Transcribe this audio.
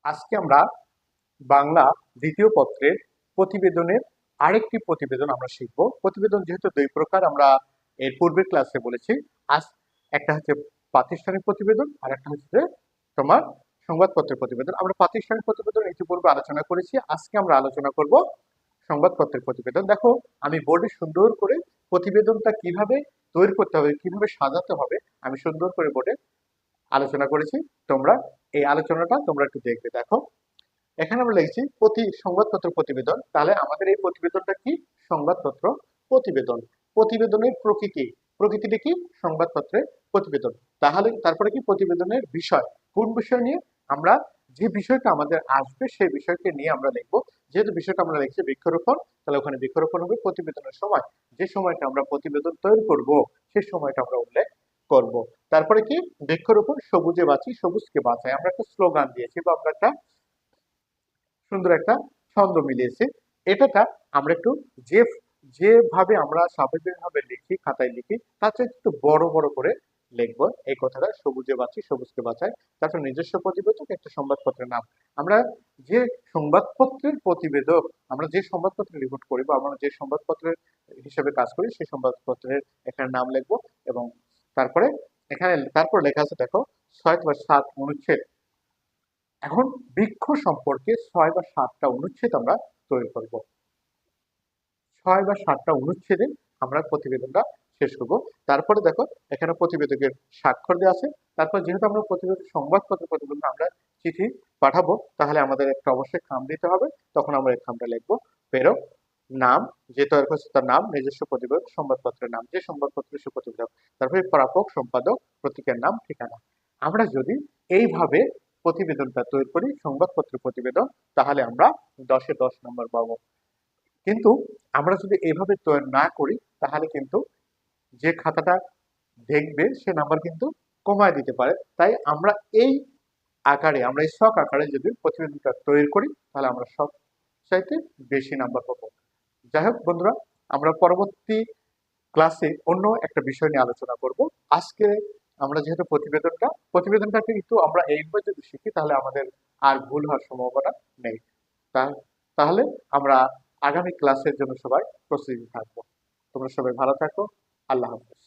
আজকে আমরা বাংলা দ্বিতীয় পত্রের প্রতিবেদনের আরেকটি প্রতিবেদন আমরা শিখব। প্রতিবেদন যেহেতু দুই প্রকার, আমরা এর পূর্বের ক্লাসে বলেছি। আজ একটা হচ্ছে প্রাতিষ্ঠানিক প্রতিবেদন, আর একটা হচ্ছে তোমার সংবাদপত্রের প্রতিবেদন। আমরা প্রাতিষ্ঠানিক প্রতিবেদন ইতিপূর্বে আলোচনা করেছি, আজকে আমরা আলোচনা করব সংবাদপত্রের প্রতিবেদন। দেখো, আমি বোর্ডে সুন্দর করে প্রতিবেদনটা কিভাবে তৈরি করতে হবে, কিভাবে সাজাতে হবে, আমি সুন্দর করে বোর্ডে আলোচনা করেছি। তোমরা এই আলোচনাটা তোমরা একটু দেখবে। দেখো, এখানে আমরা লিখছি সংবাদপত্র প্রতিবেদন। তাহলে আমাদের এই প্রতিবেদনটা কি? সংবাদপত্র প্রতিবেদন। প্রতিবেদনের প্রকৃতিটা কি? সংবাদপত্রের প্রতিবেদন। তাহলে তারপরে কি? প্রতিবেদনের বিষয়। কোন বিষয় নিয়ে? আমরা যে বিষয়টা আমাদের আসবে সেই বিষয়কে নিয়ে আমরা লিখবো। যেহেতু বিষয়টা আমরা লিখছি বৃক্ষরোপণ, তাহলে ওখানে বৃক্ষরোপণ হবে প্রতিবেদনের সময়। যে সময়টা আমরা প্রতিবেদন তৈরি করব সেই সময়টা আমরা উল্লেখ করব। তারপরে কি? বৃক্ষরোপণ সবুজে বাঁচি, সবুজকে বাঁচাই। আমরা একটা স্লোগান দিয়েছি বা আমরা একটা সুন্দর একটা ছন্দ মিলিয়েছে। এটাটা আমরা একটু যে যেভাবে আমরা স্বাভাবিকভাবে লিখি, খাতায় লিখি, তার চেয়ে একটু বড় বড় করে লিখবো এই কথাটা, সবুজে বাঁচি, সবুজকে বাঁচাই। তারপর নিজস্ব প্রতিবেদক, একটা সংবাদপত্রের নাম। আমরা যে সংবাদপত্রের প্রতিবেদক, আমরা যে সংবাদপত্রে রিপোর্ট করি বা আমরা যে সংবাদপত্রের হিসেবে কাজ করি, সেই সংবাদপত্রের এখানে নাম লিখবো। এবং তারপরে তারপর লেখা আছে, দেখো, 6 বা 7 অনুচ্ছেদ। এখন বৃক্ষ সম্পর্কে 6 বা 7টা অনুচ্ছেদ আমরা তৈরি করব। 6 বা 7টা অনুচ্ছেদে আমরা প্রতিবেদনটা শেষ করব। তারপরে দেখো, এখানে প্রতিবেদকের স্বাক্ষর দেওয়া আছে। তারপর যেহেতু আমরা প্রতিবেদক সংবাদপত্র প্রতিবেদন আমরা চিঠি পাঠাবো, তাহলে আমাদের একটা অবশ্যই খাম দিতে হবে। তখন আমরা এই খামটা লিখবো। প্রেরক নাম, যে তৈরি করছে তার নাম, নিজস্ব প্রতিবেদক, সংবাদপত্রের নাম, যে সংবাদপত্রের সুপ্রতিবেদক, তারপরে প্রাপক, সম্পাদক, প্রতীকের নাম, ঠিকানা। আমরা যদি এইভাবে প্রতিবেদনটা তৈরি করি, সংবাদপত্রের প্রতিবেদন, তাহলে আমরা 10-এ 10 নম্বর পাবো। কিন্তু আমরা যদি এইভাবে তৈরি না করি, তাহলে কিন্তু যে খাতাটা দেখবে সে নাম্বার কিন্তু কমায় দিতে পারে। তাই আমরা এই আমরা এই শখ আকারে যদি প্রতিবেদনটা তৈরি করি, তাহলে আমরা সব চাইতে বেশি নাম্বার পাবো। যাই হোক বন্ধুরা, আমরা পরবর্তী ক্লাসে অন্য একটা বিষয় নিয়ে আলোচনা করব। আজকে আমরা যেহেতু প্রতিবেদনটাকে কিন্তু আমরা এইভাবে যদি শিখি, তাহলে আমাদের আর ভুল হওয়ার সম্ভাবনা নেই। তাহলে আমরা আগামী ক্লাসের জন্য সবাই প্রস্তুতি থাকবো। তোমরা সবাই ভালো থাকো। আল্লাহ হাফেজ।